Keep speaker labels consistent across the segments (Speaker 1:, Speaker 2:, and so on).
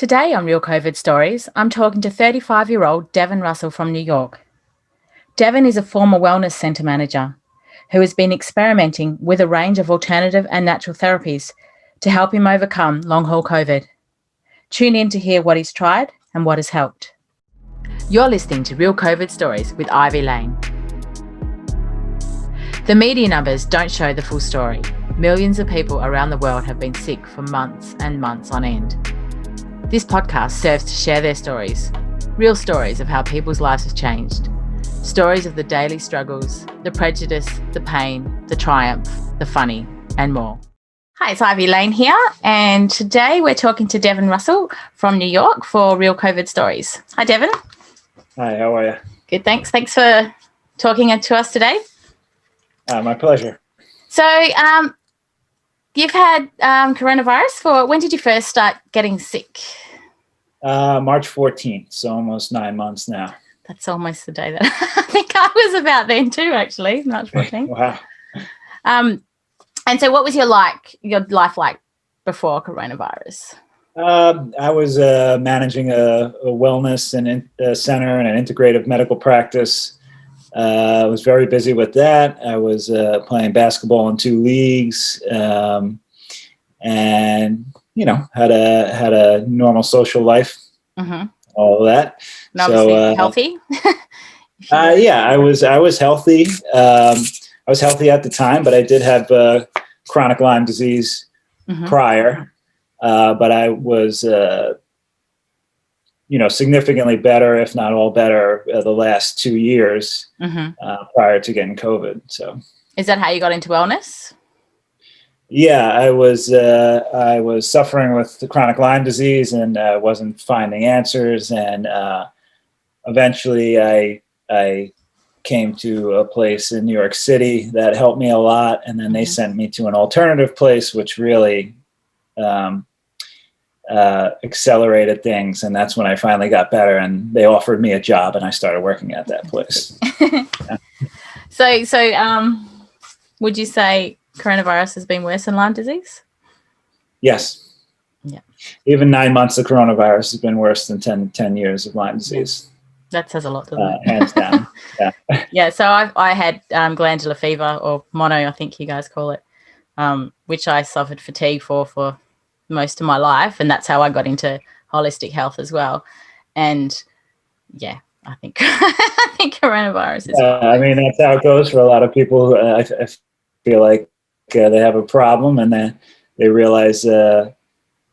Speaker 1: Today on Real COVID Stories, I'm talking to 35-year-old Devin Russell from New York. Devin is a former wellness centre manager who has been experimenting with a range of alternative and natural therapies to help him overcome long-haul COVID. Tune in to hear what he's tried and what has helped. You're listening to Real COVID Stories with Ivy Lane. The media numbers don't show the full story. Millions of people around the world have been sick for months and months on end. This podcast serves to share their stories, real stories of how people's lives have changed. Stories of the daily struggles, the prejudice, the pain, the triumph, the funny, and more. Hi, it's Ivy Lane here, and today we're talking to Devin Russell from New York for Real COVID Stories. Hi, Devin.
Speaker 2: Hi, how are you?
Speaker 1: Good, thanks. Thanks for talking to us today.
Speaker 2: My pleasure.
Speaker 1: So, you've had coronavirus for, when did you first start getting sick?
Speaker 2: March 14th, so almost 9 months now.
Speaker 1: That's almost the day that I think I was about then too, actually, March 14th.
Speaker 2: Wow.
Speaker 1: And so what was your life like before coronavirus?
Speaker 2: I was managing a wellness and center and an integrative medical practice. I was very busy with that. I was playing basketball in 2 leagues, and had a normal social life. Mm-hmm. All of that.
Speaker 1: And obviously healthy.
Speaker 2: Yeah, I was healthy. I was healthy at the time, but I did have chronic Lyme disease prior. But I was significantly better, if not all better, the last 2 years prior to getting COVID. So,
Speaker 1: is that how you got into wellness?
Speaker 2: Yeah, I was suffering with the chronic Lyme disease and wasn't finding answers. And eventually, I came to a place in New York City that helped me a lot, and then they sent me to an alternative place, which really accelerated things, and that's when I finally got better, and they offered me a job and I started working at that place. Yeah.
Speaker 1: So would you say coronavirus has been worse than Lyme disease?
Speaker 2: Yes.
Speaker 1: Yeah.
Speaker 2: Even 9 months of coronavirus has been worse than 10 years of Lyme disease.
Speaker 1: That says a lot, doesn't it?
Speaker 2: Hands down. Yeah.
Speaker 1: Yeah, so I had glandular fever, or mono, I think you guys call it, which I suffered fatigue for most of my life, and that's how I got into holistic health as well. And yeah, I think coronavirus is
Speaker 2: I mean, that's how it goes for a lot of people who I feel like they have a problem, and they realize the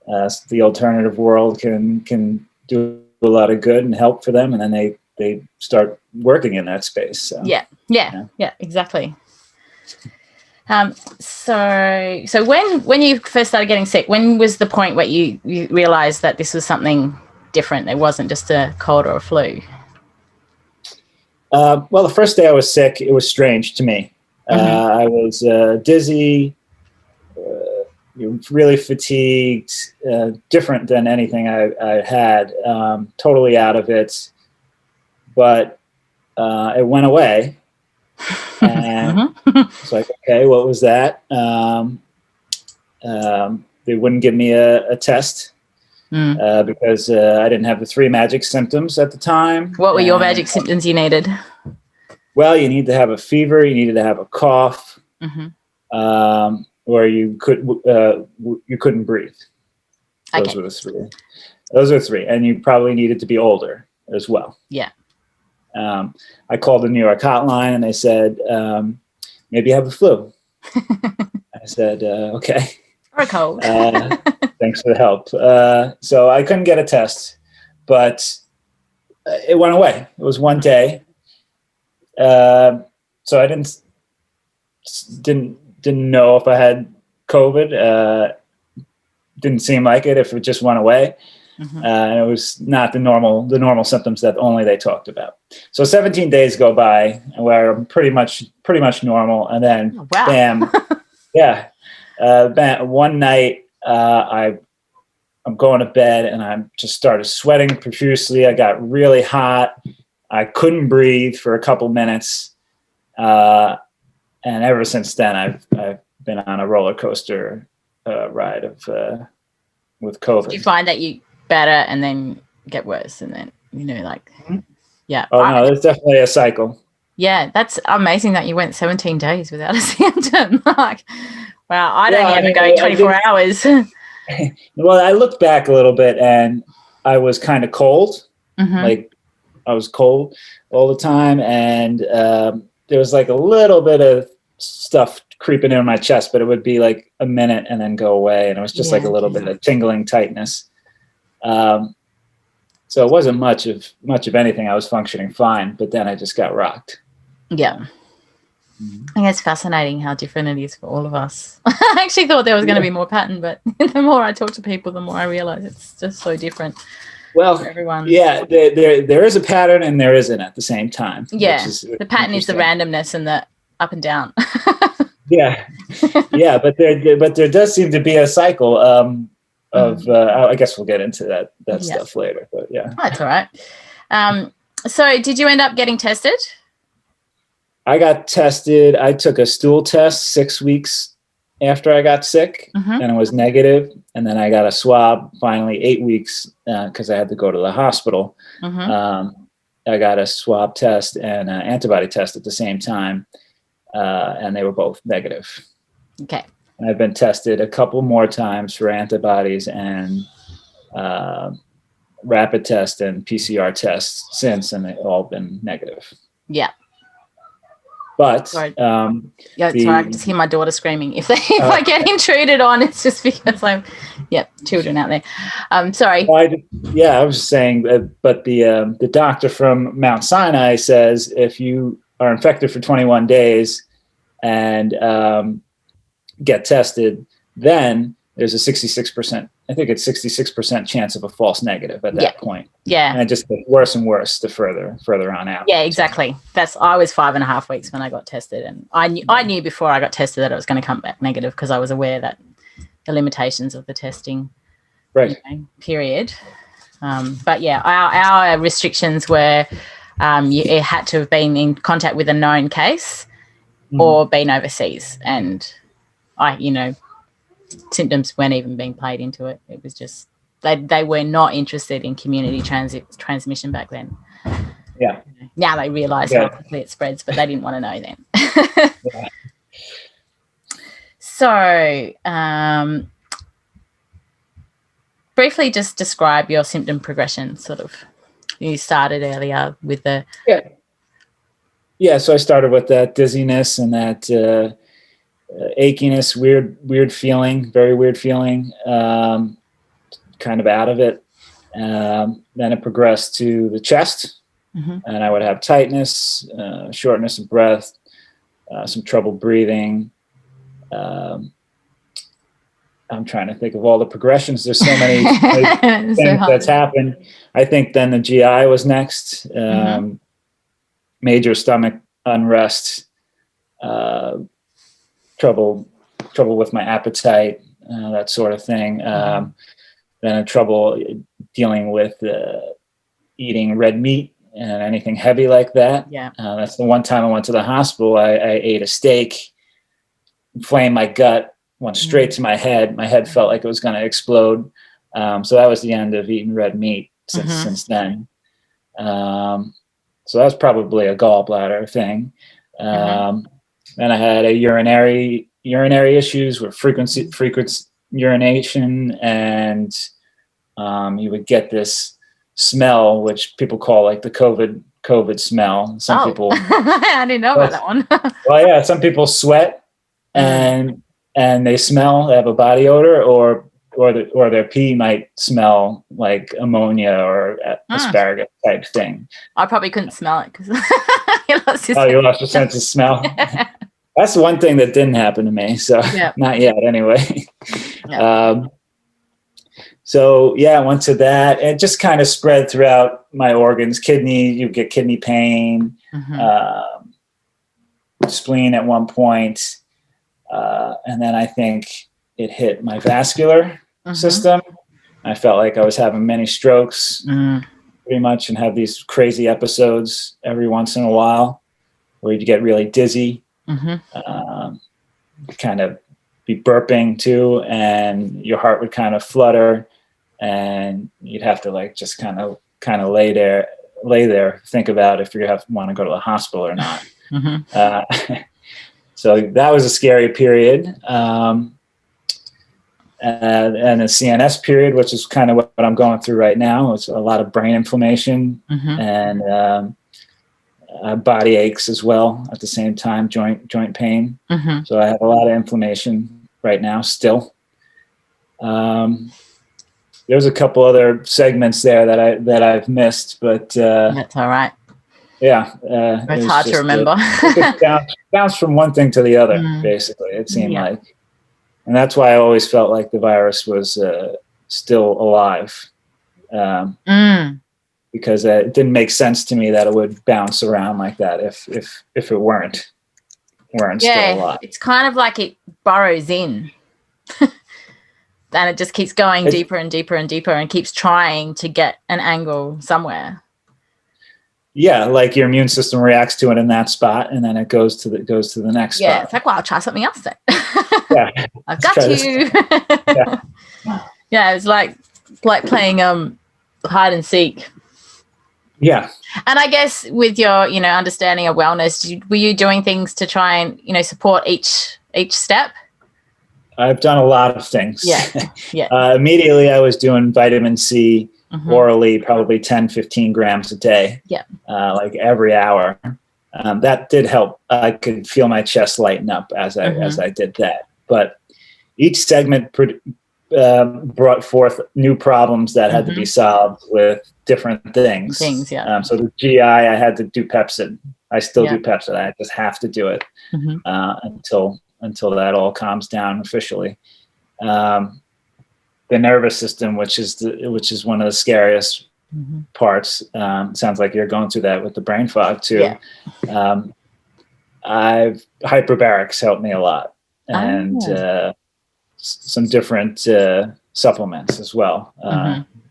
Speaker 2: alternative world can do a lot of good and help for them, and then they start working in that space. So,
Speaker 1: yeah, exactly. So when you first started getting sick, when was the point where you realized that this was something different? It wasn't just a cold or a flu.
Speaker 2: Well, the first day I was sick, it was strange to me. I was dizzy, really fatigued, different than anything I had, totally out of it. But it went away. And it's like, okay, what was that? They wouldn't give me a test because I didn't have the 3 magic symptoms at the time.
Speaker 1: What were your magic symptoms you needed?
Speaker 2: Well, you need to have a fever, you needed to have a cough, or you couldn't breathe. Those were the 3. Those are 3, and you probably needed to be older as well.
Speaker 1: Yeah.
Speaker 2: I called the New York hotline and they said, maybe you have the flu. I said, okay.
Speaker 1: Or a cold.
Speaker 2: Thanks for the help. So I couldn't get a test, but it went away. It was one day. So I didn't know if I had COVID. Didn't seem like it if it just went away. And it was not the normal symptoms that only they talked about. So 17 days go by where I'm pretty much normal, and then bam, yeah, bam, one night I'm going to bed and I just started sweating profusely. I got really hot. I couldn't breathe for a couple minutes, and ever since then I've been on a roller coaster ride of with COVID.
Speaker 1: Did you find that you better and then get worse, and then yeah.
Speaker 2: Oh no, it's definitely a cycle.
Speaker 1: Yeah, that's amazing that you went 17 days without a symptom. Like, wow, I'd only ever go 24 hours.
Speaker 2: Well, I looked back a little bit, and I was kind of cold. Like, I was cold all the time, and there was like a little bit of stuff creeping in my chest, but it would be like a minute and then go away, and it was just like a little bit of tingling tightness. So it wasn't much of anything. I was functioning fine, but then I just got rocked.
Speaker 1: Yeah. I think it's fascinating how different it is for all of us. I actually thought there was going to be more pattern, but the more I talk to people, the more I realize it's just so different.
Speaker 2: Well,
Speaker 1: everyone.
Speaker 2: Yeah, there is a pattern and there isn't at the same time.
Speaker 1: Yeah, the pattern is the randomness and the up and down.
Speaker 2: Yeah, but there does seem to be a cycle of. I guess we'll get into that stuff later. But yeah,
Speaker 1: that's all right. So, did you end up getting tested?
Speaker 2: I got tested. I took a stool test 6 weeks after I got sick, and it was negative. And then I got a swab finally 8 weeks because I had to go to the hospital. I got a swab test and an antibody test at the same time, and they were both negative.
Speaker 1: Okay.
Speaker 2: And I've been tested a couple more times for antibodies and rapid test and PCR tests since, and they've all been negative.
Speaker 1: Yeah.
Speaker 2: But
Speaker 1: sorry, I can just hear my daughter screaming. If I get intruded on, it's just because children out there. Sorry.
Speaker 2: Well, I was just saying, but the doctor from Mount Sinai says if you are infected for 21 days and get tested, then there's a 66%. I think it's 66% chance of a false negative at that point.
Speaker 1: Yeah.
Speaker 2: And it just gets worse and worse the further on out.
Speaker 1: Yeah, exactly. I was 5.5 weeks when I got tested, and I knew before I got tested that it was going to come back negative because I was aware that the limitations of the testing period. But yeah, our restrictions were it had to have been in contact with a known case or been overseas, and symptoms weren't even being played into it. It was just they were not interested in community transmission back then.
Speaker 2: Yeah.
Speaker 1: Now they realise how quickly it spreads, but they didn't want to know then. So, briefly just describe your symptom progression, sort of. You started earlier with the...
Speaker 2: Yeah, so I started with that dizziness and that achiness, weird feeling, very weird feeling, kind of out of it. Then it progressed to the chest, and I would have tightness, shortness of breath, some trouble breathing. I'm trying to think of all the progressions. There's so many things that's happened. I think then the GI was next. Major stomach unrest, trouble with my appetite, that sort of thing. Then trouble dealing with eating red meat and anything heavy like that.
Speaker 1: Yeah.
Speaker 2: That's the one time I went to the hospital. I ate a steak, inflamed my gut, went straight to my head. My head felt like it was going to explode. So that was the end of eating red meat since then. So that was probably a gallbladder thing. Then I had a urinary issues with frequent urination, and you would get this smell, which people call like the COVID smell. Some people
Speaker 1: I didn't know about that one.
Speaker 2: Well, yeah, some people sweat and they smell, they have a body odor, or their pee might smell like ammonia or asparagus type thing.
Speaker 1: I probably couldn't smell it because
Speaker 2: you lost your sense of smell. That's the one thing that didn't happen to me. So not yet anyway. So I went to that, and it just kind of spread throughout my organs. Kidney, you get kidney pain, spleen at one point. And then I think it hit my vascular system. I felt like I was having many strokes pretty much, and have these crazy episodes every once in a while where you get really dizzy, kind of be burping too, and your heart would kind of flutter. and you'd have to like just kind of lay there, think about if you want to go to the hospital or not. So that was a scary period. And a CNS period, which is kind of what I'm going through right now. It's a lot of brain inflammation and body aches as well at the same time, joint pain. So I have a lot of inflammation right now still. There's a couple other segments there that I've missed, but
Speaker 1: that's all right.
Speaker 2: Yeah,
Speaker 1: it's hard to remember.
Speaker 2: It bounced from one thing to the other, basically. It seemed like, and that's why I always felt like the virus was still alive, because it didn't make sense to me that it would bounce around like that if it weren't still alive.
Speaker 1: It's kind of like it burrows in, and it just keeps going deeper and deeper and deeper, and keeps trying to get an angle somewhere.
Speaker 2: Yeah, like your immune system reacts to it in that spot, and then it goes to the next spot.
Speaker 1: Yeah, it's like, well, I'll try something else then.
Speaker 2: Yeah,
Speaker 1: I've got you. Yeah, it's like playing hide and seek.
Speaker 2: Yeah,
Speaker 1: and I guess with your understanding of wellness, were you doing things to try and support each step?
Speaker 2: I've done a lot of things.
Speaker 1: Yeah.
Speaker 2: Immediately, I was doing vitamin C. Orally, probably 10-15 grams a day, like every hour. That did help. I could feel my chest lighten up as I did that. But each segment brought forth new problems that had to be solved with different things. So the GI, I had to do Pepsid. I still do Pepsid. I just have to do it until that all calms down officially. The nervous system, which is one of the scariest parts. Sounds like you're going through that with the brain fog too. Hyperbarics helped me a lot, and some different supplements as well.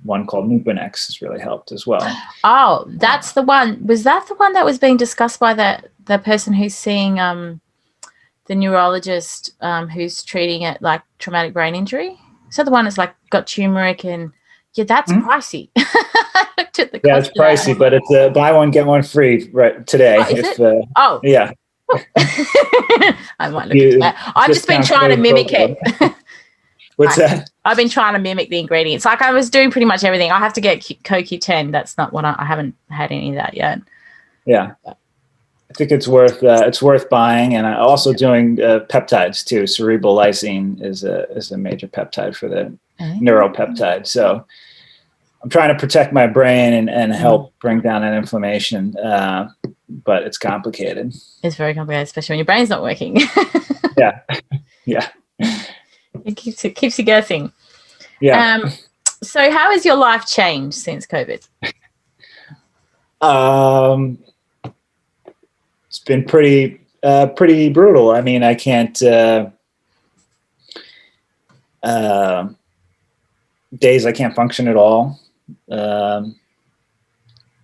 Speaker 2: One called Nupinex has really helped as well.
Speaker 1: Oh, that's the one. Was that the one that was being discussed by the person who's seeing the neurologist who's treating it like traumatic brain injury? So the one that's like got turmeric and that's pricey.
Speaker 2: It's pricey, but it's buy one get one free right today.
Speaker 1: Yeah. I might look at that. I've just been trying to mimic it.
Speaker 2: What's that?
Speaker 1: I've been trying to mimic the ingredients. Like I was doing pretty much everything. I have to get CoQ10. That's not what I haven't had any of that yet.
Speaker 2: Yeah. I think it's worth buying, and I'm also doing peptides too. Cerebral lysine is a major peptide for the neuropeptide. So I'm trying to protect my brain and help bring down that inflammation, but it's complicated.
Speaker 1: It's very complicated, especially when your brain's not working.
Speaker 2: Yeah.
Speaker 1: It keeps you guessing.
Speaker 2: Yeah.
Speaker 1: So how has your life changed since COVID?
Speaker 2: It's been pretty brutal. I mean, I can't. Days I can't function at all.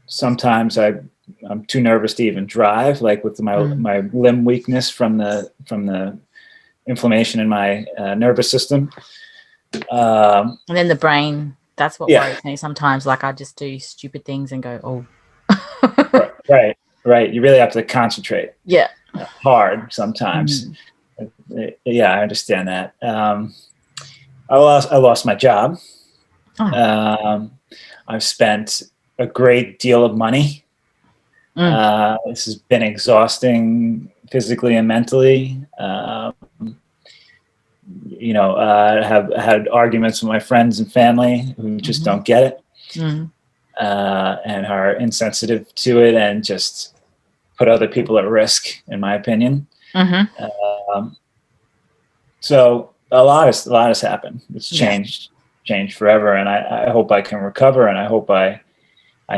Speaker 2: Sometimes I'm too nervous to even drive, like with my limb weakness from the inflammation in my nervous system.
Speaker 1: And then the brain. That's what worries me sometimes. Like I just do stupid things and go, oh.
Speaker 2: Right. You really have to concentrate.
Speaker 1: Yeah.
Speaker 2: Hard sometimes. Yeah, I understand that. I lost my job. I've spent a great deal of money. This has been exhausting physically and mentally. I have had arguments with my friends and family who just don't get it. And are insensitive to it and just put other people at risk, in my opinion. So a lot has happened. It's changed forever, and I hope I can recover, and I hope I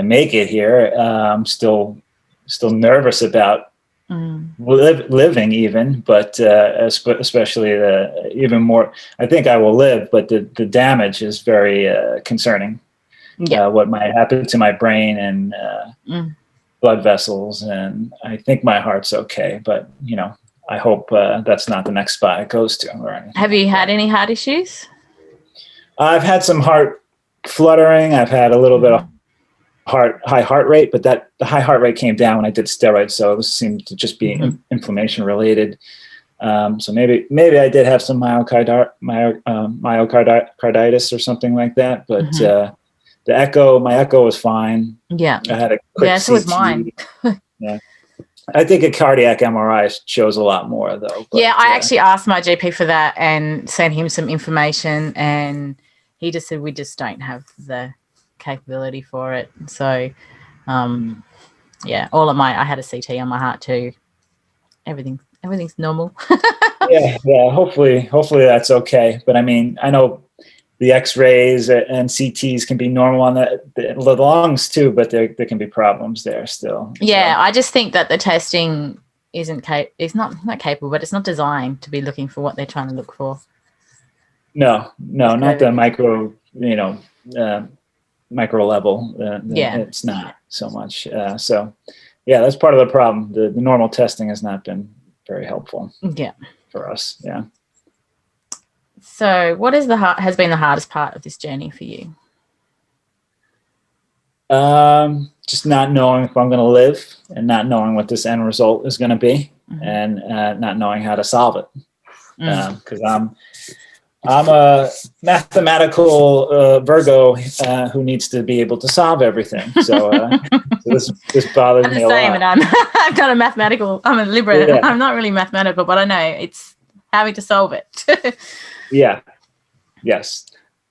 Speaker 2: make it here. I'm still nervous about living even, but especially even more. I think I will live, but the damage is very concerning. What might happen to my brain and blood vessels, and I think my heart's okay, but I hope that's not the next spot it goes to. Or anything.
Speaker 1: Have you had any heart issues?
Speaker 2: I've had some heart fluttering. I've had a little bit of high heart rate, but the high heart rate came down when I did steroids, so it seemed to just be inflammation related. So maybe I did have some myocarditis or something like that, but my echo was fine.
Speaker 1: Yeah.
Speaker 2: I had a quick
Speaker 1: so was
Speaker 2: CT.
Speaker 1: mine.
Speaker 2: Yeah. I think a cardiac MRI shows a lot more though. But,
Speaker 1: I actually asked my GP for that and sent him some information, and he just said we just don't have the capability for it. So, I had a CT on my heart too. Everything's normal.
Speaker 2: yeah. Hopefully that's okay. But I mean, I know the X-rays and CTs can be normal on the lungs too, but there can be problems there still.
Speaker 1: Yeah, so. I just think that the testing it's not capable, but it's not designed to be looking for what they're trying to look for.
Speaker 2: No, not the micro, micro level. It's not so much. So that's part of the problem. The normal testing has not been very helpful.
Speaker 1: Yeah,
Speaker 2: for us. Yeah.
Speaker 1: So, what has been the hardest part of this journey for you?
Speaker 2: Just not knowing if I'm going to live, and not knowing what this end result is going to be, and not knowing how to solve it. Because I'm a mathematical Virgo who needs to be able to solve everything. So, this bothers me a lot.
Speaker 1: And I'm not a mathematical. I'm a Libra. Yeah. I'm not really mathematical, but I know it's having to solve it.
Speaker 2: Yeah. Yes.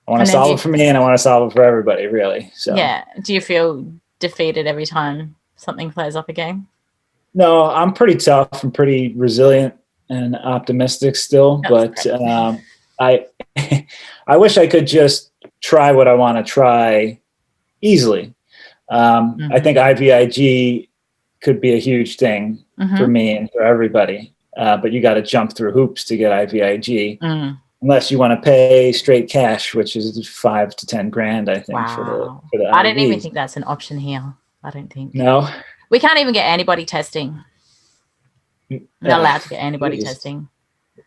Speaker 2: I want to solve it for me, and I want to solve it for everybody, really. So.
Speaker 1: Yeah. Do you feel defeated every time something plays up again?
Speaker 2: No, I'm pretty tough and pretty resilient and optimistic still. That's but I wish I could just try what I want to try easily. I think IVIG could be a huge thing for me and for everybody. But you got to jump through hoops to get IVIG. Unless you want to pay straight cash, which is $5,000 to $10,000, I think, for the
Speaker 1: I don't even think that's an option here. I don't think.
Speaker 2: No.
Speaker 1: We can't even get antibody testing. We're not allowed to get antibody testing.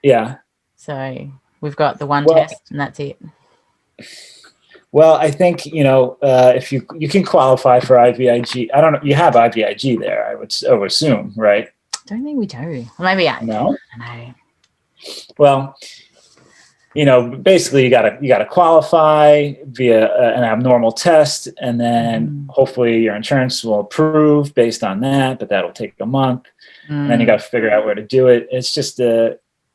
Speaker 2: Yeah.
Speaker 1: So we've got the one test, and that's it.
Speaker 2: Well, I think, if you can qualify for IVIG. I don't know. You have IVIG there, I would assume, right?
Speaker 1: I don't think we do. Maybe I don't know.
Speaker 2: Well, basically you gotta qualify via an abnormal test, and then hopefully your insurance will approve based on that, but that'll take a month. And then you got to figure out where to do it. It's just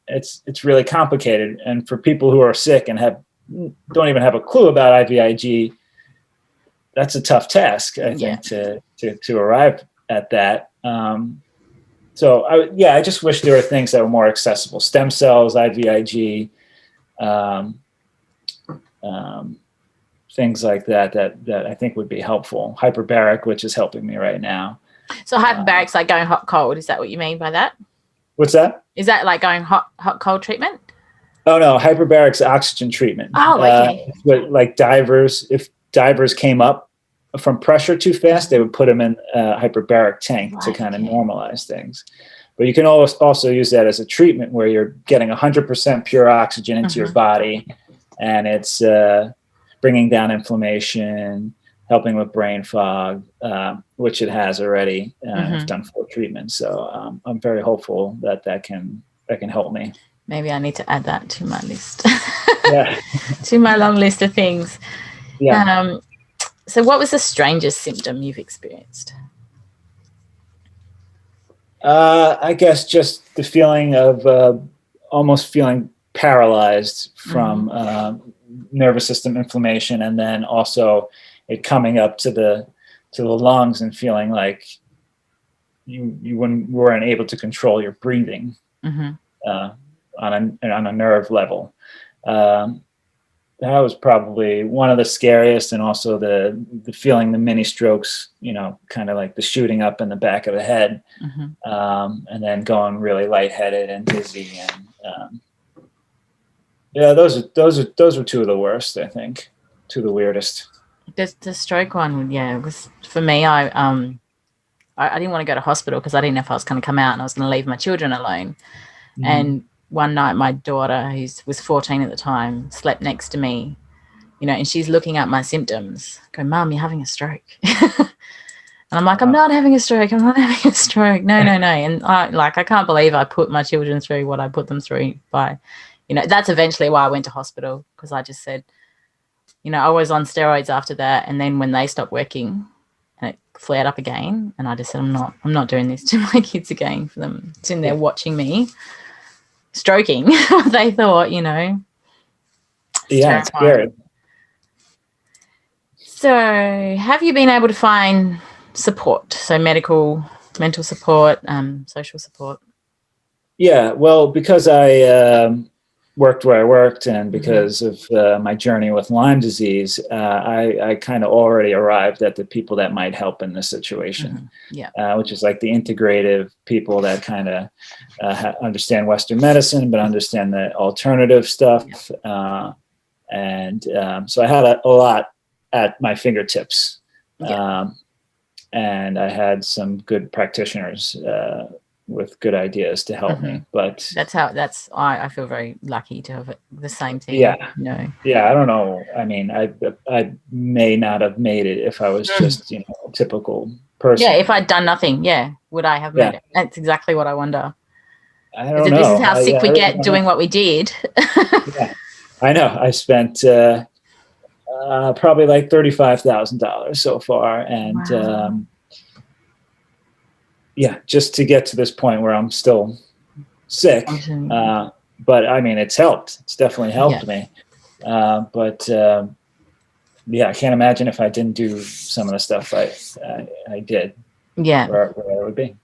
Speaker 2: it's really complicated. And for people who are sick and don't even have a clue about IVIG, that's a tough task, I think, to arrive at that. So I just wish there were things that were more accessible. Stem cells, IVIG, things like that I think would be helpful. Hyperbaric, which is helping me right now.
Speaker 1: So hyperbaric's like going hot cold. Is that what you mean by that?
Speaker 2: What's that?
Speaker 1: Is that like going hot cold treatment?
Speaker 2: Oh no, hyperbaric's oxygen treatment.
Speaker 1: Oh, okay.
Speaker 2: But like divers, if divers came up from pressure too fast, they would put them in a hyperbaric tank to kind of normalize things. But you can also use that as a treatment where you're getting 100% pure oxygen into your body, and it's bringing down inflammation, helping with brain fog, which it has already. I've done 4 treatments, so I'm very hopeful that can help me.
Speaker 1: Maybe I need to add that to my list. To my long list of things. Yeah. So what was the strangest symptom you've experienced?
Speaker 2: I guess just the feeling of almost feeling paralyzed from nervous system inflammation, and then also it coming up to the lungs and feeling like you weren't able to control your breathing on a nerve level. That was probably one of the scariest, and also the feeling the mini strokes, kind of like the shooting up in the back of the head, and then going really lightheaded and dizzy, and those are 2 of the worst, I think, 2 of the weirdest.
Speaker 1: The stroke one, it was for me. I didn't want to go to hospital because I didn't know if I was going to come out and I was going to leave my children alone. And one night, my daughter, who was 14 at the time, slept next to me and she's looking at my symptoms. I go, Mum, you're having a stroke. And I'm like, I'm not having a stroke. I'm not having a stroke. No. And I can't believe I put my children through what I put them through by, that's eventually why I went to hospital, because I just said, I was on steroids after that. And then when they stopped working and it flared up again, and I just said, I'm not doing this to my kids again for them sitting there watching me stroking. They thought,
Speaker 2: Yeah, it's scary.
Speaker 1: So have you been able to find support? So mental support, social support?
Speaker 2: Yeah, well, because I worked where I worked, and because of my journey with Lyme disease, I kind of already arrived at the people that might help in this situation. Which is like the integrative people that kind of understand Western medicine, but understand the alternative stuff. So I had a lot at my fingertips. And I had some good practitioners with good ideas to help me. But
Speaker 1: I feel very lucky to have the same team.
Speaker 2: Yeah, I don't know. I mean, I may not have made it if I was just a typical person.
Speaker 1: Yeah, if I'd done nothing, would I have made it? That's exactly what I wonder.
Speaker 2: I don't know.
Speaker 1: This is how sick we get doing what we did.
Speaker 2: Yeah, I know. I spent probably like $35,000 so far, and just to get to this point where I'm still sick. But I mean, it's helped. It's definitely helped me. But I can't imagine if I didn't do some of the stuff I did. Yeah, where it would be.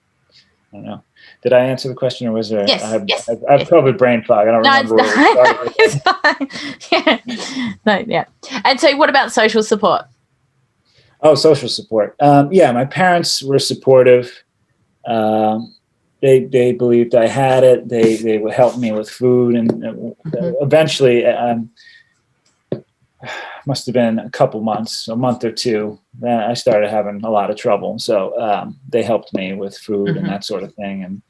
Speaker 2: I don't know. Did I answer the question, or was there?
Speaker 1: Yes.
Speaker 2: I have COVID brain fog. I don't remember where we started. And
Speaker 1: so, what about social support?
Speaker 2: Oh, social support. My parents were supportive. They believed I had it. They would help me with food, and eventually, must have been a month or two. Then I started having a lot of trouble. So they helped me with food and that sort of thing, and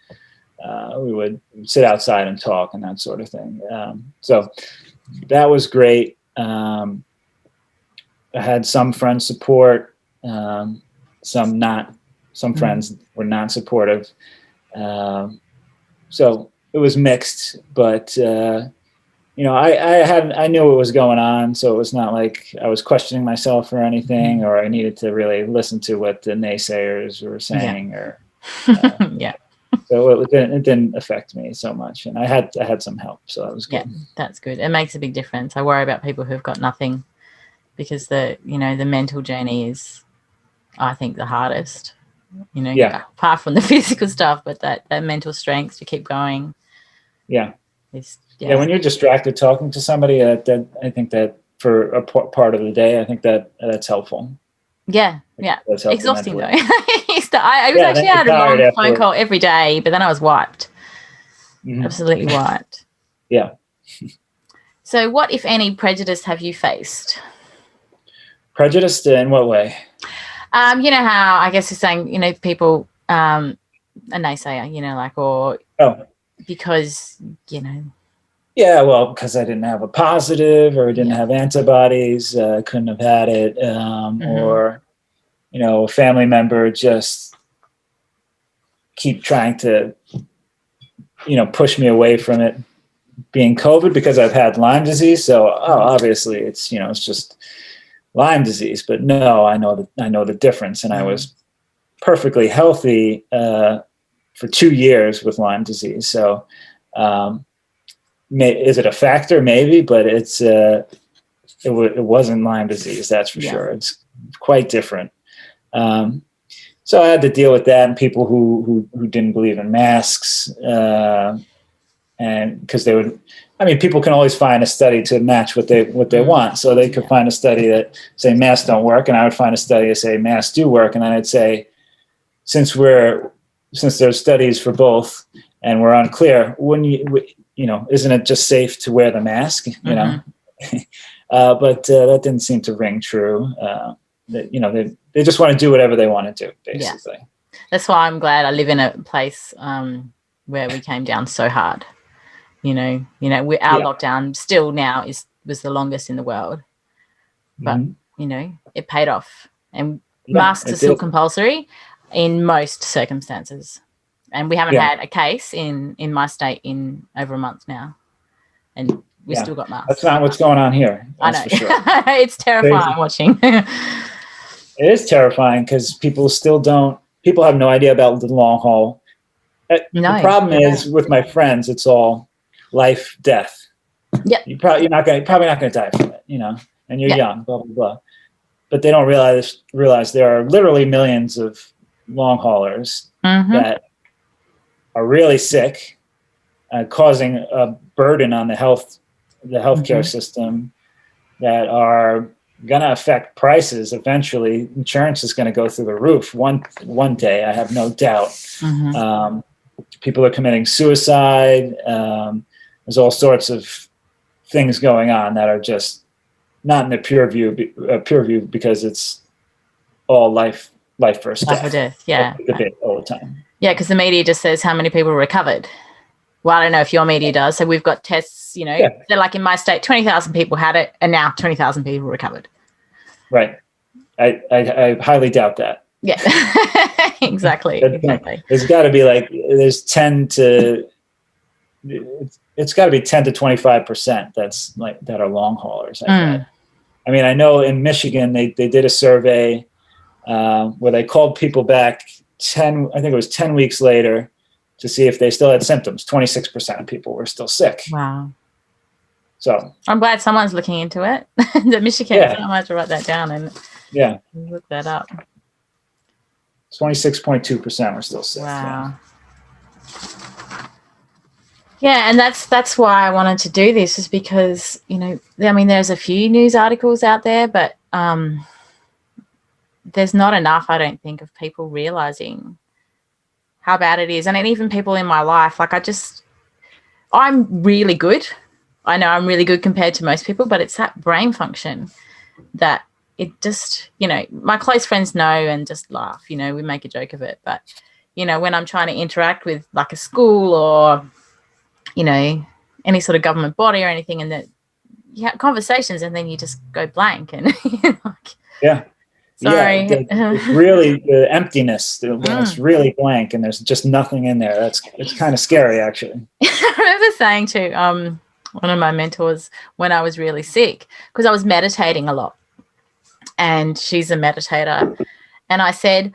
Speaker 2: we would sit outside and talk and that sort of thing. So that was great. I had some friend support, some not. Some friends were not supportive. So it was mixed, but I knew what was going on. So it was not like I was questioning myself or anything, or I needed to really listen to what the naysayers were saying So it didn't affect me so much. And I had some help. So that was good.
Speaker 1: Yeah, that's good. It makes a big difference. I worry about people who've got nothing, because the mental journey is, I think, the hardest. Apart from the physical stuff, but that mental strength to keep going.
Speaker 2: When you're distracted talking to somebody, I think that for a part of the day, I think that's helpful.
Speaker 1: It's exhausting though. I had a long phone call every day, but then I was wiped. Absolutely wiped.
Speaker 2: Yeah.
Speaker 1: So what, if any, prejudice have you faced?
Speaker 2: Prejudice in what way?
Speaker 1: You know how, I guess you're saying, people, a naysayer, because,
Speaker 2: Yeah, well, because I didn't have a positive, or didn't have antibodies, couldn't have had it, or, a family member just keep trying to, push me away from it being COVID, because I've had Lyme disease. So, obviously it's, it's just Lyme disease, but no, I know the difference. And I was perfectly healthy for 2 years with Lyme disease. So is it a factor? Maybe, but it wasn't Lyme disease. That's for sure. It's quite different. So I had to deal with that, and people who didn't believe in masks, and because people can always find a study to match what they want. So they could find a study that say masks don't work, and I would find a study that say masks do work, and then I'd say, since there's studies for both and we're unclear, isn't it just safe to wear the mask? But that didn't seem to ring true. They just want to do whatever they want to do, basically.
Speaker 1: Yeah. That's why I'm glad I live in a place where we came down so hard. Our lockdown still now was the longest in the world. but it paid off. And
Speaker 2: Yeah,
Speaker 1: masks
Speaker 2: it
Speaker 1: are still
Speaker 2: did.
Speaker 1: compulsory in most circumstances. And we haven't had a case in my state in over a month now. And we still got masks.
Speaker 2: That's not what's going on here. That's
Speaker 1: I know.
Speaker 2: for sure.
Speaker 1: It's terrifying watching.
Speaker 2: It is terrifying because people have no idea about the long haul. The problem is with my friends, it's all life, death.
Speaker 1: Yep.
Speaker 2: You're probably not going to die from it, and you're young, blah, blah, blah. But they don't realize there are literally millions of long haulers that are really sick, causing a burden on the healthcare system that are going to affect prices eventually. Insurance is going to go through the roof one day, I have no doubt. People are committing suicide. There's all sorts of things going on that are just not in the pure view because it's all life versus
Speaker 1: life or death. Yeah,
Speaker 2: debate all the time.
Speaker 1: Yeah, because the media just says how many people recovered. Well, I don't know if your media does. So we've got tests. They're like in my state, 20,000 people had it, and now 20,000 people recovered.
Speaker 2: Right. I highly doubt that.
Speaker 1: Yeah, exactly.
Speaker 2: There's got to be there's 10 to, it's got to be 10 to 25% that are long haulers. I mean, I know in Michigan, they did a survey where they called people back 10 weeks later to see if they still had symptoms. 26% of people were still sick.
Speaker 1: Wow.
Speaker 2: So
Speaker 1: I'm glad someone's looking into it. The Michigan, I might have to write that down and look that up.
Speaker 2: 26.2% were still sick.
Speaker 1: Wow. Yeah, and that's why I wanted to do this, is because, there's a few news articles out there, but there's not enough, I don't think, of people realizing how bad it is. And even people in my life, I'm really good. I know I'm really good compared to most people, but it's that brain function that it just, my close friends know and just laugh, we make a joke of it. But, when I'm trying to interact with a school or, any sort of government body or anything, and that you have conversations and then you just go blank and sorry.
Speaker 2: It's really the emptiness. It's really blank and there's just nothing in there. It's kind of scary, actually.
Speaker 1: I remember saying to one of my mentors when I was really sick, because I was meditating a lot, and she's a meditator, and I said,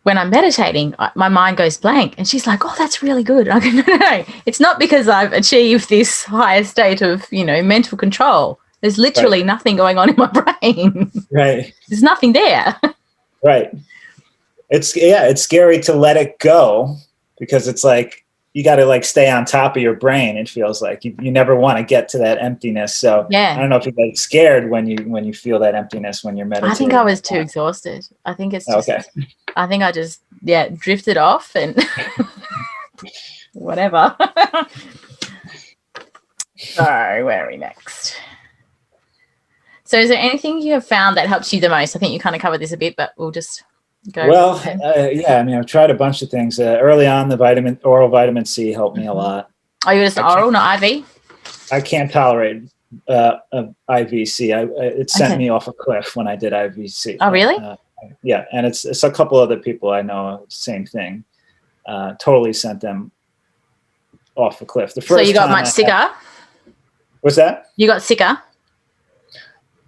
Speaker 1: when I'm meditating, my mind goes blank. And she's like, oh, that's really good. I go, no. It's not because I've achieved this higher state of, mental control. There's literally nothing going on in my brain.
Speaker 2: Right.
Speaker 1: There's nothing there.
Speaker 2: Right. It's scary to let it go, because it's you got to stay on top of your brain. It feels like you never want to get to that emptiness. So I don't know if you get scared when you feel that emptiness when you're meditating.
Speaker 1: I think I was too exhausted. I think it's just, I think I just, drifted off and whatever. So where are we next? So is there anything you have found that helps you the most? I think you kind of covered this a bit, but we'll just go.
Speaker 2: Well, I've tried a bunch of things. Early on, the oral vitamin C helped me a lot.
Speaker 1: Oh, you're just oral, not IV?
Speaker 2: I can't tolerate IVC. It sent me off a cliff when I did IVC.
Speaker 1: Oh, really?
Speaker 2: And it's a couple other people I know, same thing. Totally sent them off a cliff.
Speaker 1: So you got much sicker?
Speaker 2: What's that?
Speaker 1: You got sicker?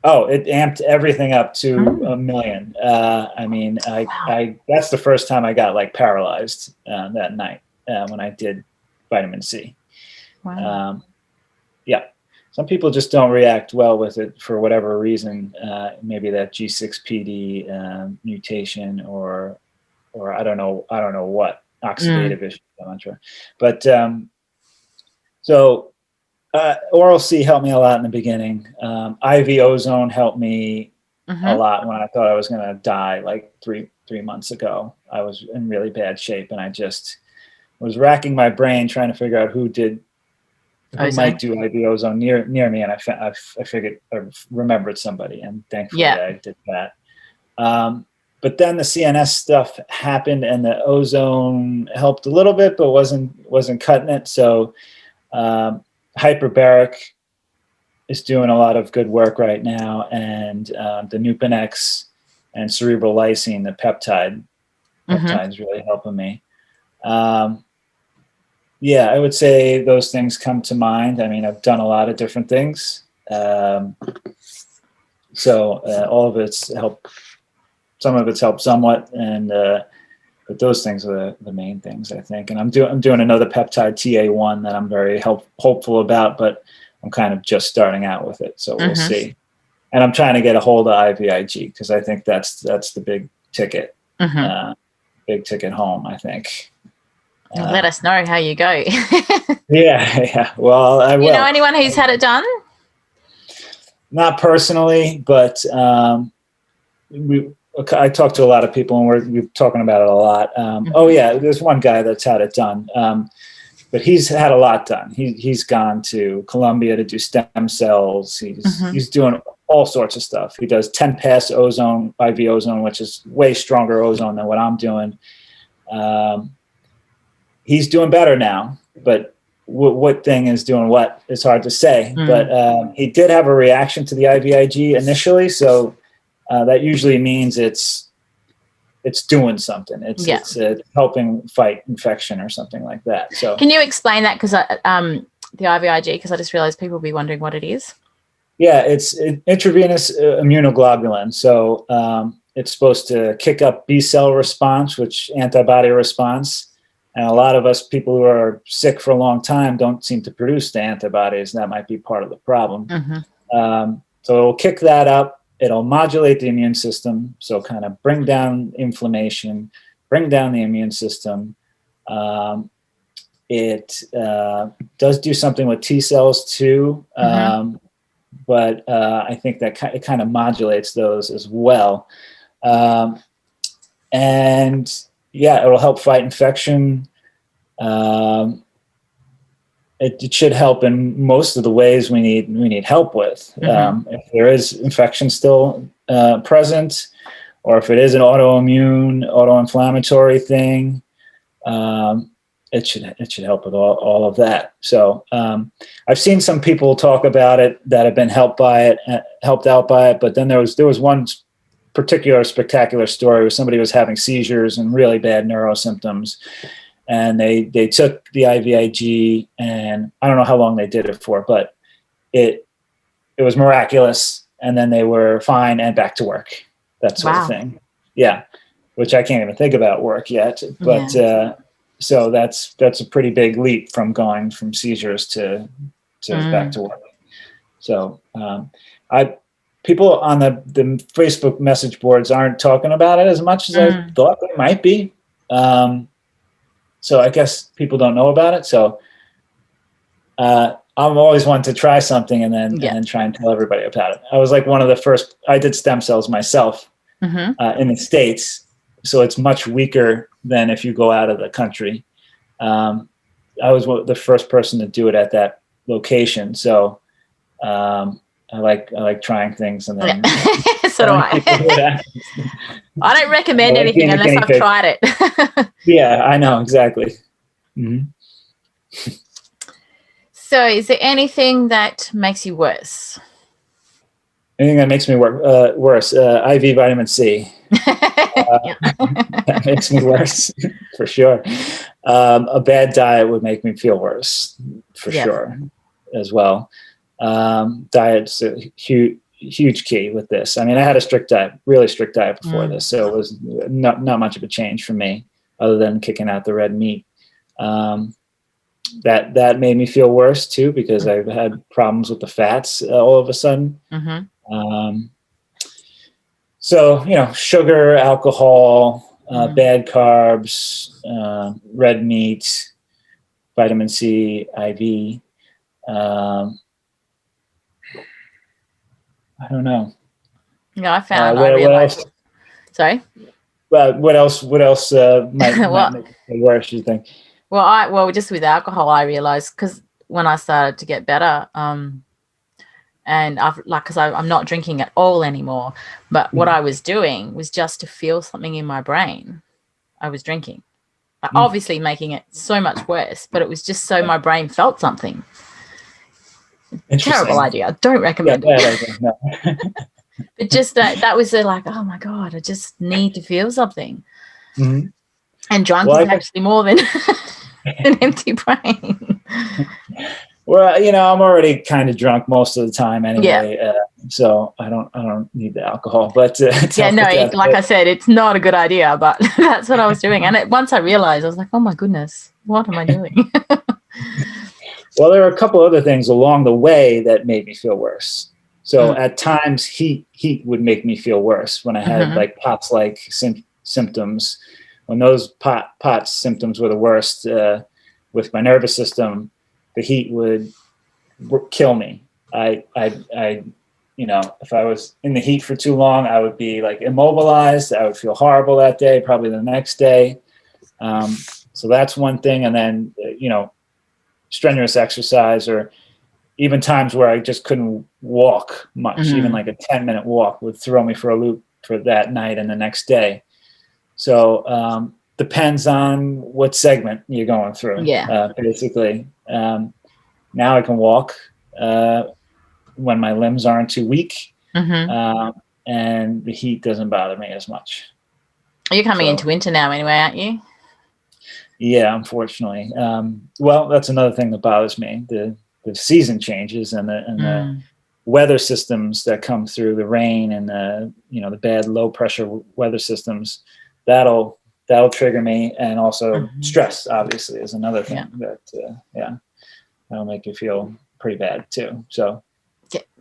Speaker 2: Oh, it amped everything up to a million. That's the first time I got paralyzed that night when I did vitamin C.
Speaker 1: Wow.
Speaker 2: Some people just don't react well with it for whatever reason. Maybe that G6PD mutation, or I don't know what, oxidative issue. I'm not sure. But oral C helped me a lot in the beginning. IV ozone helped me a lot when I thought I was going to die 3 months ago. I was in really bad shape, and I just was racking my brain trying to figure out who might do IV ozone near me, and I figured I remembered somebody, and thankfully I did that. But then the CNS stuff happened, and the ozone helped a little bit, but wasn't cutting it. So hyperbaric is doing a lot of good work right now, and the Nupinex and cerebral lysine, the peptide's really helping me. Yeah, I would say those things come to mind. I mean, I've done a lot of different things. So all of it's helped. Some of it's helped somewhat, and but those things are the main things, I think. And I'm doing another peptide TA1 that I'm very hopeful about, but I'm kind of just starting out with it, so we'll see. And I'm trying to get a hold of IVIG because I think that's the big ticket, big ticket home, I think.
Speaker 1: Let us know how you go.
Speaker 2: Yeah. Well, I will.
Speaker 1: You know anyone who's had it done?
Speaker 2: Not personally, but I talked to a lot of people, and we're talking about it a lot. Oh yeah, there's one guy that's had it done, but he's had a lot done. He's gone to Colombia to do stem cells. He's doing all sorts of stuff. He does 10-pass ozone, IV ozone, which is way stronger ozone than what I'm doing. He's doing better now, but what thing is doing what is hard to say. But he did have a reaction to the IVIG initially, so that usually means it's doing something. It's helping fight infection or something like that. So
Speaker 1: can you explain that? Because the IVIG, because I just realized people will be wondering what it is.
Speaker 2: Yeah, it's intravenous immunoglobulin. So it's supposed to kick up B cell response, which antibody response. And a lot of us people who are sick for a long time don't seem to produce the antibodies. And that might be part of the problem. So it'll kick that up. It'll modulate the immune system. So kind of bring down inflammation, bring down the immune system. It does do something with T cells too. But I think that it kind of modulates those as well. And yeah, it'll help fight infection. It should help in most of the ways we need help with. If there is infection still present, or if it is an autoinflammatory thing, it should help with all of that. So I've seen some people talk about it that have been helped out by it, but then there was one particular spectacular story where somebody was having seizures and really bad neuro symptoms, and they took the IVIG, and I don't know how long they did it for, but it was miraculous, and then they were fine and back to work, that sort of thing. Yeah, which I can't even think about work yet, but so that's a pretty big leap from going from seizures to back to work. So people on the Facebook message boards aren't talking about it as much as I thought they might be. So I guess people don't know about it. So I'm always one to try something and then try and tell everybody about it. I was like one of the first. I did stem cells myself in the States, so it's much weaker than if you go out of the country. I was the first person to do it at that location. So I like trying things, and then
Speaker 1: so do I. I don't recommend anything unless I've tried it.
Speaker 2: Yeah, I know exactly.
Speaker 1: So, is there anything that makes you worse?
Speaker 2: Anything that makes me worse? IV vitamin C. That makes me worse for sure. A bad diet would make me feel worse for sure as well. Diet's a huge key with this. I mean, I had a really strict diet before this, so it was not much of a change for me other than kicking out the red meat. That made me feel worse too, because I've had problems with the fats all of a sudden. So, sugar, alcohol, bad carbs, red meat, vitamin C, IV. I don't know.
Speaker 1: No, I found I realized. What else? Sorry.
Speaker 2: What else might make it worse? You think?
Speaker 1: Well, just with alcohol, I realized, because when I started to get better, and because I'm not drinking at all anymore, but what I was doing was just to feel something in my brain. I was drinking, obviously making it so much worse, but it was just so my brain felt something. Terrible idea. Don't recommend it.
Speaker 2: Bad idea. No.
Speaker 1: But just that was like, oh my God, I just need to feel something.
Speaker 2: Mm-hmm.
Speaker 1: And drunk is actually more than an empty brain.
Speaker 2: Well, I'm already kind of drunk most of the time anyway, so I don't need the alcohol. But
Speaker 1: like I said, it's not a good idea. But that's what I was doing, and once I realized, I was like, oh my goodness, what am I doing?
Speaker 2: Well, there are a couple other things along the way that made me feel worse. So at times, heat would make me feel worse when I had like POTS-like symptoms. When those POTS symptoms were the worst with my nervous system, the heat would kill me. If I was in the heat for too long, I would be like immobilized. I would feel horrible that day, probably the next day. So that's one thing. And then, strenuous exercise, or even times where I just couldn't walk much, even like a 10-minute walk would throw me for a loop for that night and the next day. So depends on what segment you're going through. Basically. Now I can walk when my limbs aren't too weak, and the heat doesn't bother me as much.
Speaker 1: You're coming into winter now anyway, aren't you?
Speaker 2: Yeah, unfortunately. Well, that's another thing that bothers me. The season changes and the weather systems that come through, the rain and the bad low pressure weather systems, that'll trigger me. And also stress, obviously, is another thing that'll make you feel pretty bad too. So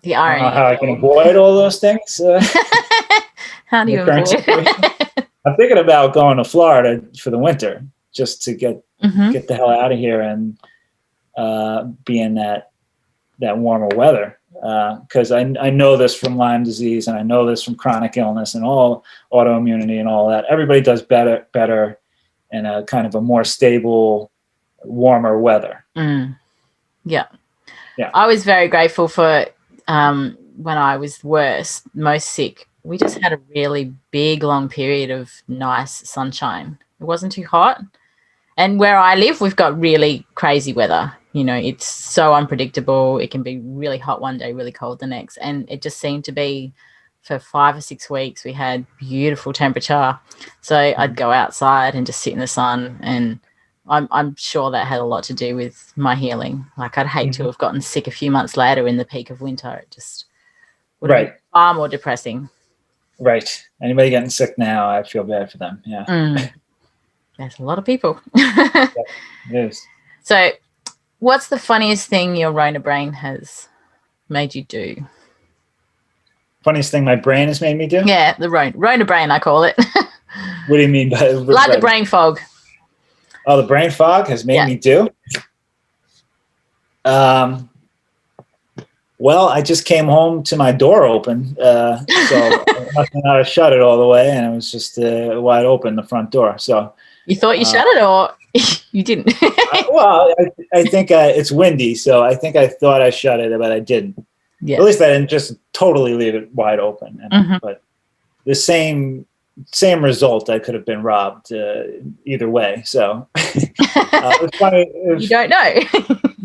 Speaker 1: the
Speaker 2: I
Speaker 1: irony.
Speaker 2: don't know how I can avoid all those things.
Speaker 1: How do you avoid it?
Speaker 2: I'm thinking about going to Florida for the winter just to get the hell out of here and be in that warmer weather. Because I know this from Lyme disease, and I know this from chronic illness and all autoimmunity and all that. Everybody does better in a kind of a more stable, warmer weather.
Speaker 1: Yeah. I was very grateful for when I was most sick. We just had a really big, long period of nice sunshine. It wasn't too hot. And where I live, we've got really crazy weather. It's so unpredictable. It can be really hot one day, really cold the next. And it just seemed to be for 5 or 6 weeks, we had beautiful temperature. So I'd go outside and just sit in the sun. And I'm sure that had a lot to do with my healing. Like, I'd hate to have gotten sick a few months later in the peak of winter. It just would have been far more depressing.
Speaker 2: Right. Anybody getting sick now, I feel bad for them. Yeah.
Speaker 1: There's a lot of people.
Speaker 2: It is.
Speaker 1: So what's the funniest thing your Rona brain has made you do?
Speaker 2: Funniest thing my brain has made me do?
Speaker 1: Yeah, the Rona brain, I call it.
Speaker 2: What do you mean by
Speaker 1: like the brain fog?
Speaker 2: Oh, the brain fog has made me do? Well, I just came home to my door open, so I must not have shut it all the way, and it was just wide open, the front door. So
Speaker 1: you thought you shut it, or you didn't?
Speaker 2: Well, I think it's windy, so I think I thought I shut it, but I didn't. Yeah. At least I didn't just totally leave it wide open. But the same result, I could have been robbed either way. So it's funny.
Speaker 1: You don't know.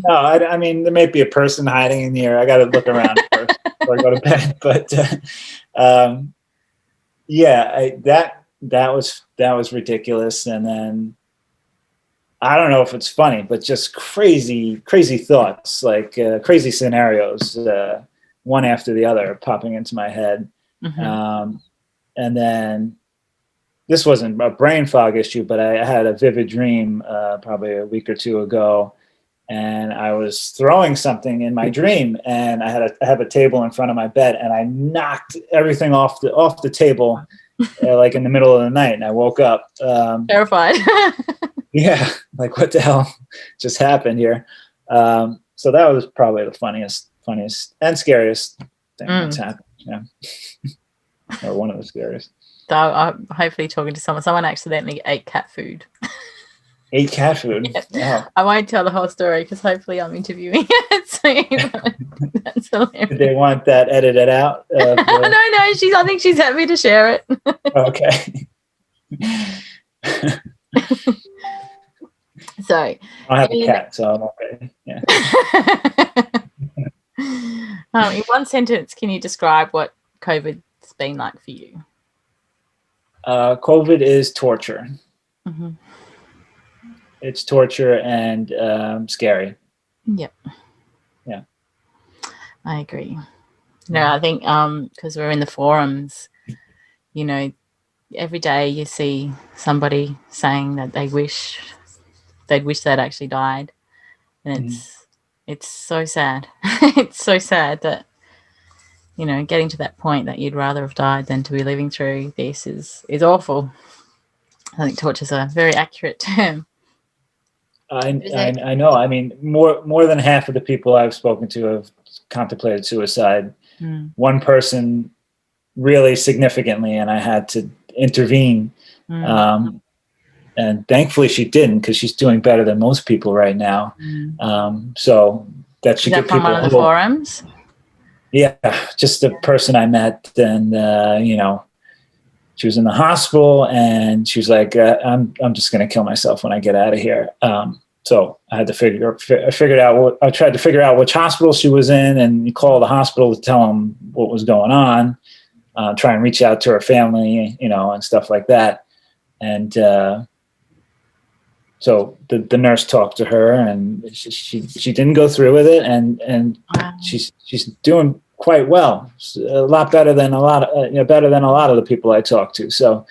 Speaker 2: No, I mean, there may be a person hiding in here. I got to look around first before I go to bed. But that was ridiculous. And then I don't know if it's funny, but just crazy thoughts, like crazy scenarios, one after the other, popping into my head. And then this wasn't a brain fog issue, but I had a vivid dream probably a week or two ago. And I was throwing something in my dream, and I have a table in front of my bed, and I knocked everything off the table, like in the middle of the night. And I woke up
Speaker 1: terrified.
Speaker 2: Yeah, like what the hell just happened here? So that was probably the funniest and scariest thing that's happened. Yeah, or one of the scariest.
Speaker 1: So I'm hopefully talking to someone. Someone accidentally ate cat food.
Speaker 2: Ate cat food.
Speaker 1: Yeah. Wow. I won't tell the whole story because hopefully I'm interviewing it soon. That's hilarious.
Speaker 2: Did they want that edited out?
Speaker 1: No. I think she's happy to share it.
Speaker 2: Okay.
Speaker 1: So
Speaker 2: I have a cat, so I'm okay. Yeah.
Speaker 1: In one sentence, can you describe what COVID's been like for you?
Speaker 2: COVID is torture.
Speaker 1: Mm-hmm.
Speaker 2: It's torture and scary.
Speaker 1: Yep.
Speaker 2: Yeah.
Speaker 1: I agree. No, I think because we're in the forums, you know, every day you see somebody saying that they'd wish they'd actually died, and it's so sad. It's so sad that, you know, getting to that point that you'd rather have died than to be living through this is awful. I think torture is a very accurate term.
Speaker 2: I know. I mean, more than half of the people I've spoken to have contemplated suicide. One person really significantly, and I had to intervene. And thankfully she didn't, because she's doing better than most people right now. So that should give people
Speaker 1: from one of the forums?
Speaker 2: Yeah, just the person I met, and you know, she was in the hospital, and she was like, "I'm just going to kill myself when I get out of here." So I had to I tried to figure out which hospital she was in, and call the hospital to tell them what was going on. Try and reach out to her family, you know, and stuff like that. And so the nurse talked to her, and she didn't go through with it, and
Speaker 1: wow.
Speaker 2: she's doing quite well, a lot better than a lot of the people I talk to. So,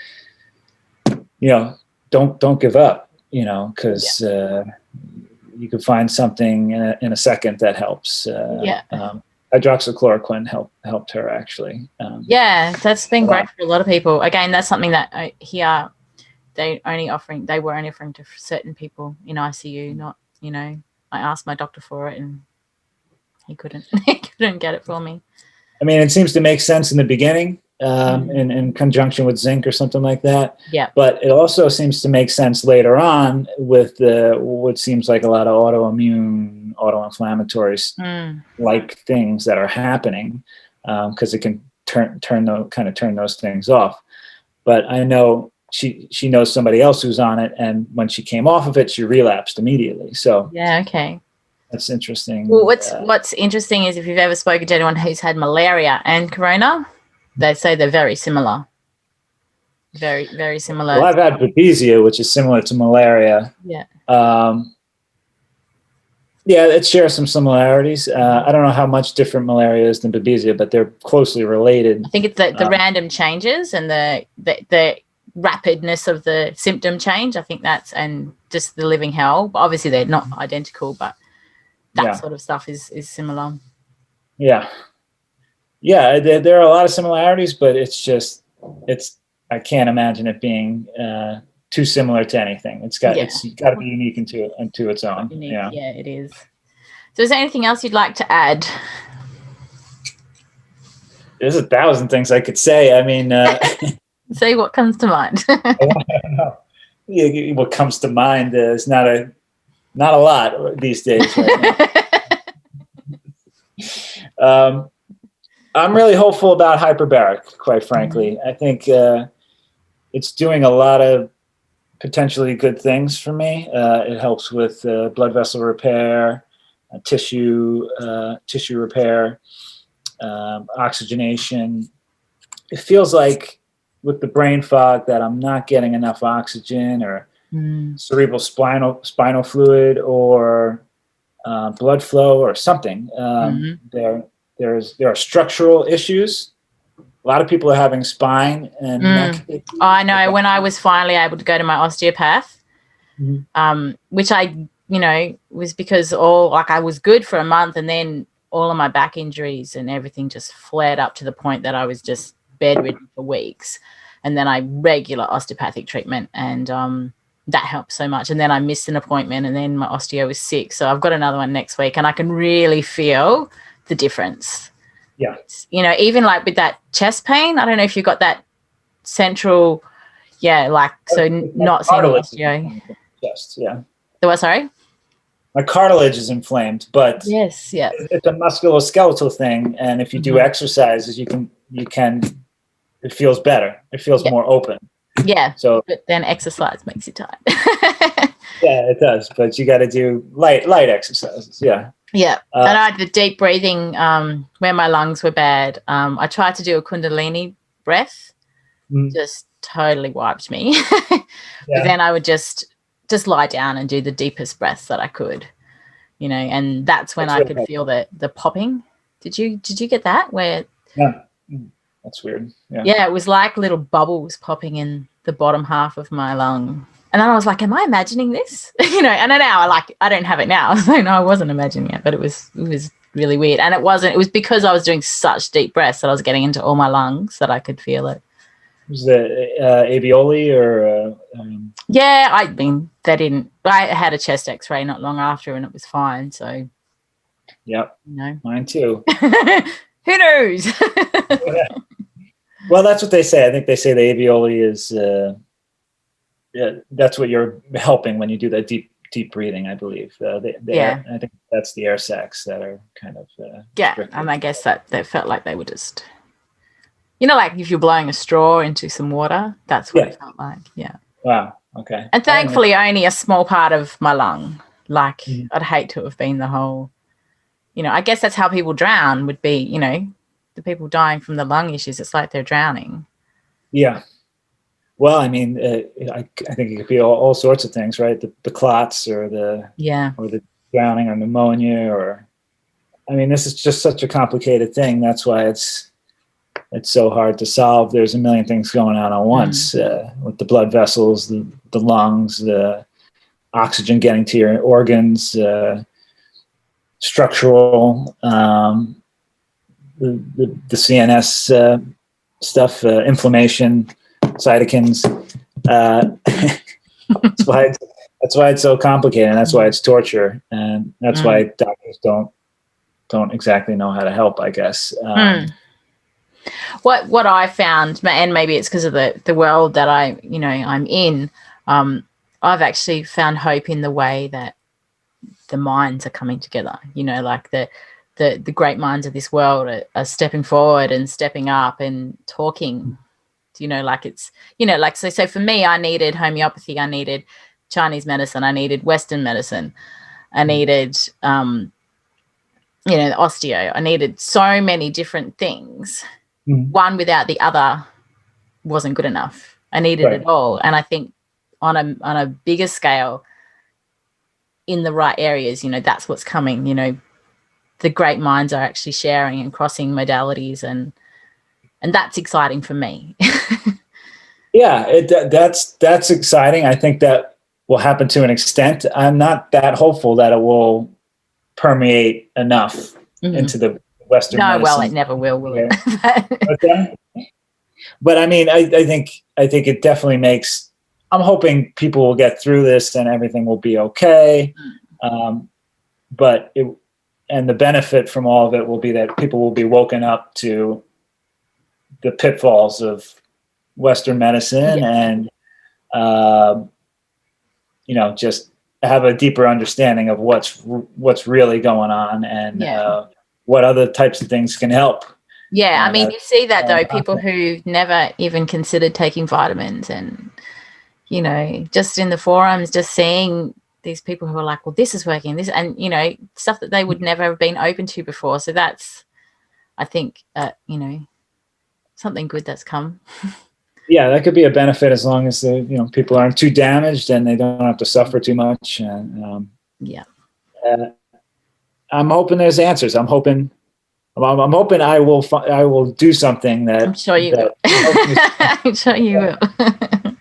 Speaker 2: you know, don't give up, you know, because you can find something in a second that helps. Hydroxychloroquine helped her, actually.
Speaker 1: That's been great for a lot of people. Again, that's something that I hear they were only offering to certain people in ICU. Not, you know, I asked my doctor for it, and he couldn't get it for me.
Speaker 2: I mean, it seems to make sense in the beginning, in conjunction with zinc or something like that.
Speaker 1: Yeah.
Speaker 2: But it also seems to make sense later on with what seems like a lot of autoinflammatories like things that are happening, because it can turn those things off. But I know she knows somebody else who's on it, and when she came off of it, she relapsed immediately. So
Speaker 1: yeah, okay.
Speaker 2: That's interesting.
Speaker 1: Well, what's interesting is if you've ever spoken to anyone who's had malaria and corona, they say they're very similar. Very, very similar.
Speaker 2: Well, I've had babesia, which is similar to malaria.
Speaker 1: Yeah.
Speaker 2: Yeah, it shares some similarities. I don't know how much different malaria is than babesia, but they're closely related.
Speaker 1: I think it's the random changes and the rapidness of the symptom change. I think that's, and just the living hell. But obviously, they're not identical, but that sort of stuff is similar.
Speaker 2: Yeah. Yeah, there are a lot of similarities, but I can't imagine it being too similar to anything. It's got to be unique into its own.
Speaker 1: Unique. Yeah, it is. So is there anything else you'd like to add?
Speaker 2: There's 1,000 things I could say. I mean,
Speaker 1: say what comes to mind.
Speaker 2: I don't know. Yeah, what comes to mind is not a lot these days right now. I'm really hopeful about Hyperbaric, quite frankly. I think it's doing a lot of potentially good things for me. It helps with blood vessel repair, tissue repair, oxygenation. It feels like with the brain fog that I'm not getting enough oxygen, or cerebral spinal fluid, or blood flow, or something. There are structural issues. A lot of people are having spine and neck issues.
Speaker 1: I know. When I was finally able to go to my osteopath, which I, was because I was good for a month, and then all of my back injuries and everything just flared up to the point that I was just bedridden for weeks. And then I regular osteopathic treatment, and that helped so much. And then I missed an appointment, and then my osteo was sick. So I've got another one next week, and I can really feel the difference.
Speaker 2: Yeah.
Speaker 1: Even like with that chest pain, I don't know if you've got that central, not seeing osteo.
Speaker 2: Chest, yeah.
Speaker 1: The what, sorry?
Speaker 2: My cartilage is inflamed, but
Speaker 1: yes, yeah,
Speaker 2: it's a musculoskeletal thing. And if you do exercises, you can, it feels better. It feels more open.
Speaker 1: Yeah.
Speaker 2: So,
Speaker 1: but then exercise makes you tired.
Speaker 2: Yeah, it does. But you got to do light exercises. Yeah.
Speaker 1: Yeah. And I had the deep breathing when my lungs were bad. I tried to do a Kundalini breath, just totally wiped me. But then I would just lie down and do the deepest breaths that I could, and that's when I could feel the popping. Did you get that? Where?
Speaker 2: Yeah. That's weird.
Speaker 1: Yeah, it was like little bubbles popping in the bottom half of my lung. And then I was like, am I imagining this? And then now I don't have it now. So no, I wasn't imagining it, but it was really weird. And it was because I was doing such deep breaths that I was getting into all my lungs that I could feel it.
Speaker 2: Was it alveoli or?
Speaker 1: Yeah, I had a chest x-ray not long after and it was fine. So.
Speaker 2: Yep. Mine too.
Speaker 1: Who knows?
Speaker 2: Yeah. Well, that's what they say. I think they say the alveoli is, that's what you're helping when you do that deep breathing, I believe. I think that's the air sacs that are kind of.
Speaker 1: Restricted. And I guess that felt like they were just, like if you're blowing a straw into some water, that's what it felt like. Yeah.
Speaker 2: Wow. Okay.
Speaker 1: And thankfully only a small part of my lung. Like I'd hate to have been the whole, I guess that's how people drown would be, the people dying from the lung issues. It's like they're drowning.
Speaker 2: Yeah. Well, I mean, I think it could be all sorts of things, right? The clots or the drowning or pneumonia this is just such a complicated thing. That's why it's so hard to solve. There's a million things going on once with the blood vessels, the lungs, the oxygen getting to your organs, structural, the CNS stuff, inflammation, cytokines. That's why it's so complicated, and that's why it's torture, and that's why doctors don't exactly know how to help, I guess.
Speaker 1: What I found, and maybe it's because of the world that I'm in, I've actually found hope in the way that the minds are coming together. Like the great minds of this world are stepping forward and stepping up and talking. Like it's, so for me, I needed homeopathy, I needed Chinese medicine, I needed Western medicine, I needed, osteo. I needed so many different things. One without the other wasn't good enough. I needed it all. And I think on a bigger scale, in the right areas, that's what's coming. The great minds are actually sharing and crossing modalities, and that's exciting for me.
Speaker 2: Yeah, that's exciting. I think that will happen to an extent. I'm not that hopeful that it will permeate enough into the Western medicine.
Speaker 1: Well, it never will it?
Speaker 2: But I mean, I think it definitely makes. I'm hoping people will get through this and everything will be okay. But the benefit from all of it will be that people will be woken up to the pitfalls of Western medicine and, just have a deeper understanding of what's really going on and what other types of things can help.
Speaker 1: Yeah, I mean, you see that though, people who never even considered taking vitamins and, just in the forums, just seeing these people who are like, well, this is working, this, and, stuff that they would never have been open to before. So that's, I think, something good that's come.
Speaker 2: Yeah, that could be a benefit as long as people aren't too damaged and they don't have to suffer too much. And I'm hoping there's answers. I'm hoping I will do something that
Speaker 1: I'm sure you will. I'm sure you will.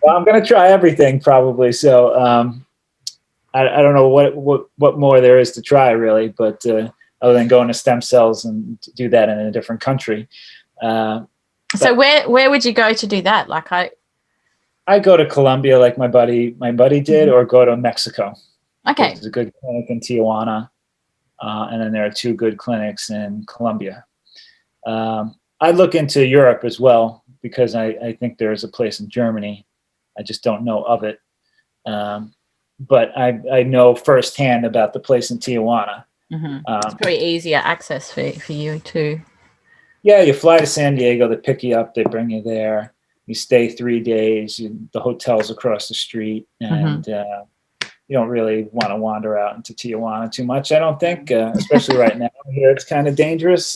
Speaker 2: Well, I'm going to try everything probably. So I don't know what more there is to try really, but other than going to stem cells and do that in a different country.
Speaker 1: So where would you go to do that? Like
Speaker 2: I go to Colombia like my buddy did, or go to Mexico.
Speaker 1: Okay.
Speaker 2: There's a good clinic in Tijuana, and then there are 2 good clinics in Colombia. I look into Europe as well because I think there is a place in Germany. I just don't know of it. But I know firsthand about the place in Tijuana.
Speaker 1: It's pretty easier access for you too.
Speaker 2: Yeah, you fly to San Diego, they pick you up, they bring you there. You stay 3 days. The hotel's across the street, and you don't really want to wander out into Tijuana too much, I don't think, especially right now here. It's kind of dangerous,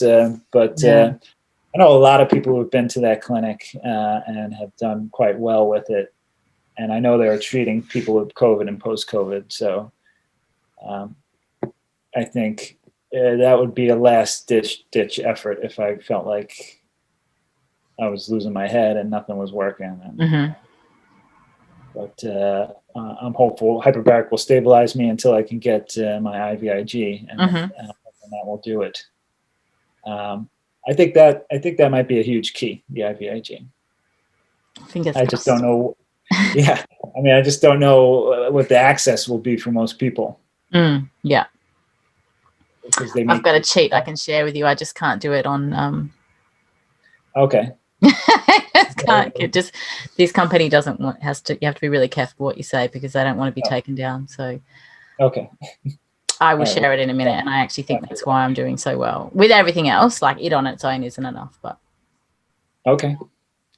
Speaker 2: but I know a lot of people who've been to that clinic and have done quite well with it. And I know they're treating people with COVID and post-COVID. So I think that would be a last ditch effort if I felt like I was losing my head and nothing was working. But I'm hopeful Hyperbaric will stabilize me until I can get my IVIG, and that will do it. I think that might be a huge key, the IVIG. I just don't know. Yeah, I mean, I just don't know what the access will be for most people.
Speaker 1: Yeah. I've got a cheat I can share with you. I just can't do it on.
Speaker 2: Okay.
Speaker 1: This company doesn't want, you have to be really careful what you say because they don't want to be taken down. So.
Speaker 2: Okay.
Speaker 1: I will share it in a minute, and I actually think that's why I'm doing so well. With everything else, like it on its own isn't enough, but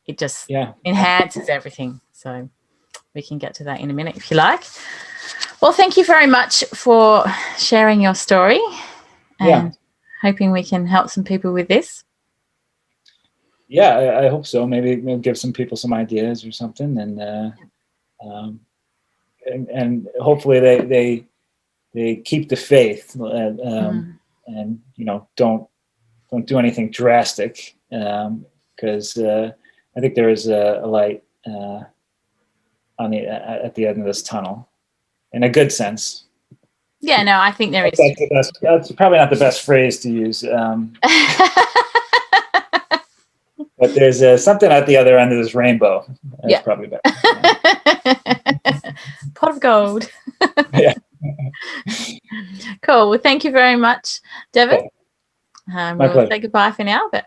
Speaker 1: it just enhances everything. So we can get to that in a minute if you like. Well, thank you very much for sharing your story, and hoping we can help some people with this.
Speaker 2: Yeah, I hope so. Maybe give some people some ideas or something, and hopefully they keep the faith, and don't do anything drastic, because I think there is a light at the end of this tunnel, in a good sense.
Speaker 1: Yeah, no, I think there is.
Speaker 2: That's probably not the best phrase to use, but there's something at the other end of this rainbow. That's probably better.
Speaker 1: Pot of gold.
Speaker 2: Yeah.
Speaker 1: Cool. Well, thank you very much, Devin.
Speaker 2: My
Speaker 1: we'll
Speaker 2: pleasure.
Speaker 1: say goodbye for now, but